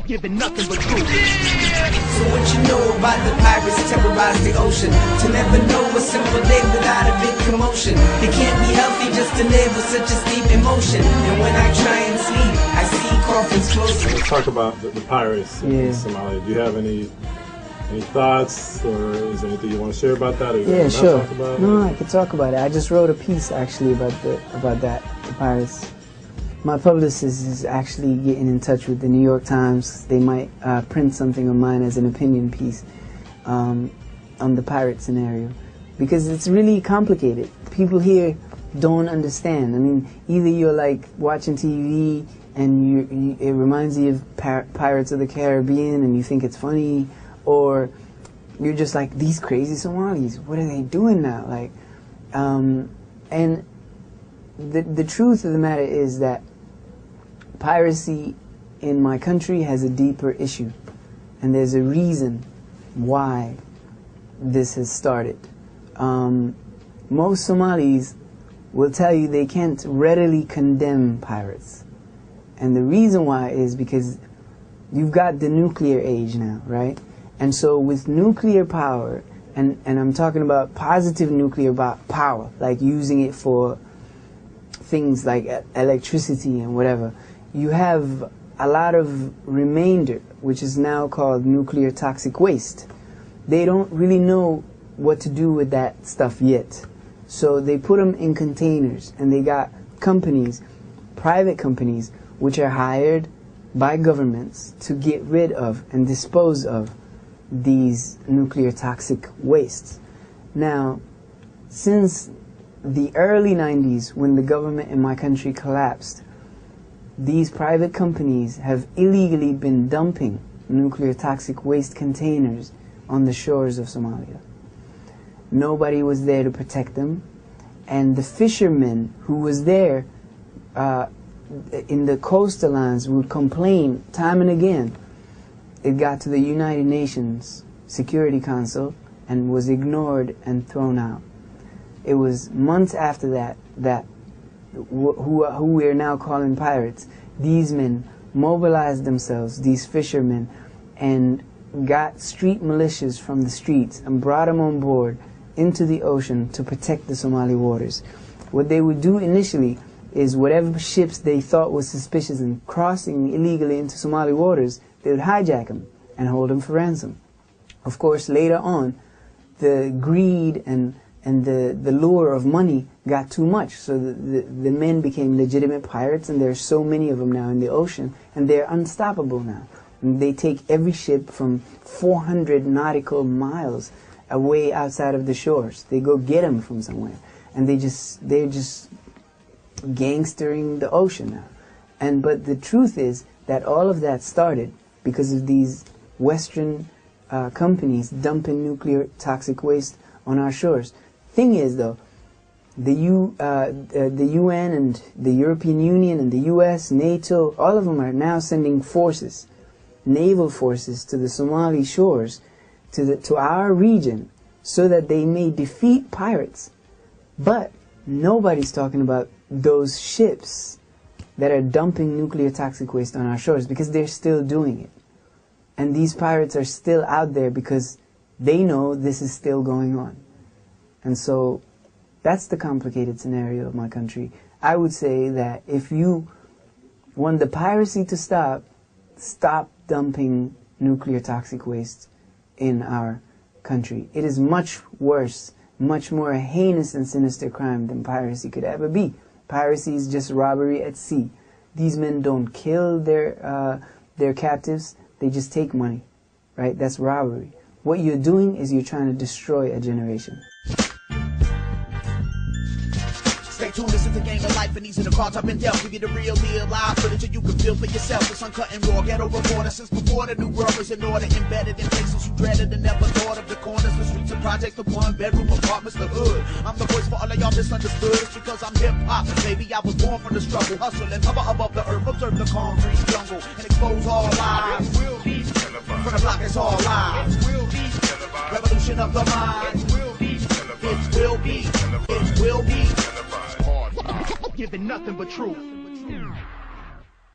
Giving nothing but truth. So what you know about the pirates terrorize the ocean? To never know a simple day without a big commotion. It can't be healthy just to live with such a steep emotion. And when I try and sleep, I see coffins closing. Let's talk about the pirates in Somalia. Do you have any thoughts, or is there anything you want to share about that? Or yeah, sure. Talk about no, I can talk about it. I just wrote a piece actually about the pirates. My publicist is actually getting in touch with the New York Times. They might print something of mine as an opinion piece on the pirate scenario, because it's really complicated. People here don't understand. I mean, either you're like watching TV and it reminds you of Pirates of the Caribbean and you think it's funny, or you're just like, these crazy Somalis, what are they doing now? Like, and the truth of the matter is that piracy in my country has a deeper issue, and there's a reason why this has started. Most Somalis will tell you they can't readily condemn pirates, and the reason why is because you've got the nuclear age now, right? And so with nuclear power, and I'm talking about positive nuclear power, like using it for things like electricity and whatever, you have a lot of remainder, which is now called nuclear toxic waste. They don't really know what to do with that stuff yet. So they put them in containers, and they got companies, private companies, which are hired by governments to get rid of and dispose of these nuclear toxic wastes. Now, since the early 90s, when the government in my country collapsed, these private companies have illegally been dumping nuclear toxic waste containers on the shores of Somalia. Nobody was there to protect them, and the fishermen who was there in the coastal lines would complain time and again. It got to the United Nations Security Council and was ignored and thrown out. It was months after that who we are now calling pirates, these men mobilized themselves, these fishermen, and got street militias from the streets and brought them on board into the ocean to protect the Somali waters. What they would do initially is whatever ships they thought was suspicious and crossing illegally into Somali waters, they would hijack them and hold them for ransom. Of course, later on, the greed and the lure of money got too much, so the men became legitimate pirates, and there's so many of them now in the ocean, and they're unstoppable now. And they take every ship from 400 nautical miles away outside of the shores. They go get them from somewhere, and they're just gangstering the ocean now. But the truth is that all of that started because of these Western companies dumping nuclear toxic waste on our shores. Thing is, though, the UN and the European Union and the US, NATO, all of them are now sending forces, naval forces, to the Somali shores, to our region, so that they may defeat pirates. But nobody's talking about those ships that are dumping nuclear toxic waste on our shores, because they're still doing it. And these pirates are still out there because they know this is still going on. And so that's the complicated scenario of my country. I would say that if you want the piracy to stop dumping nuclear toxic waste in our country. It is much worse, much more heinous and sinister crime than piracy could ever be. Piracy is just robbery at sea. These men don't kill their captives, they just take money, right? That's robbery. What you're doing is you're trying to destroy a generation. Stay tuned, this is the game of life, and these are the cards I've been dealt. Give you the real deal, live footage, and you can feel for yourself. It's uncut and raw, ghetto reporter since before the new world was in order. Embedded in places you dreaded and never thought of. The corners, the streets, the projects, the one-bedroom apartments, the hood. I'm the voice for all of y'all misunderstood. It's because I'm hip-hop, baby, I was born from the struggle. Hustle and hover above the earth, observe the concrete jungle, and expose all lies. Will be televised. From the block, it's all lies. Will be televised. Revolution of the mind. It will be televised. It will be televised. It will be televised. Giving nothing but truth.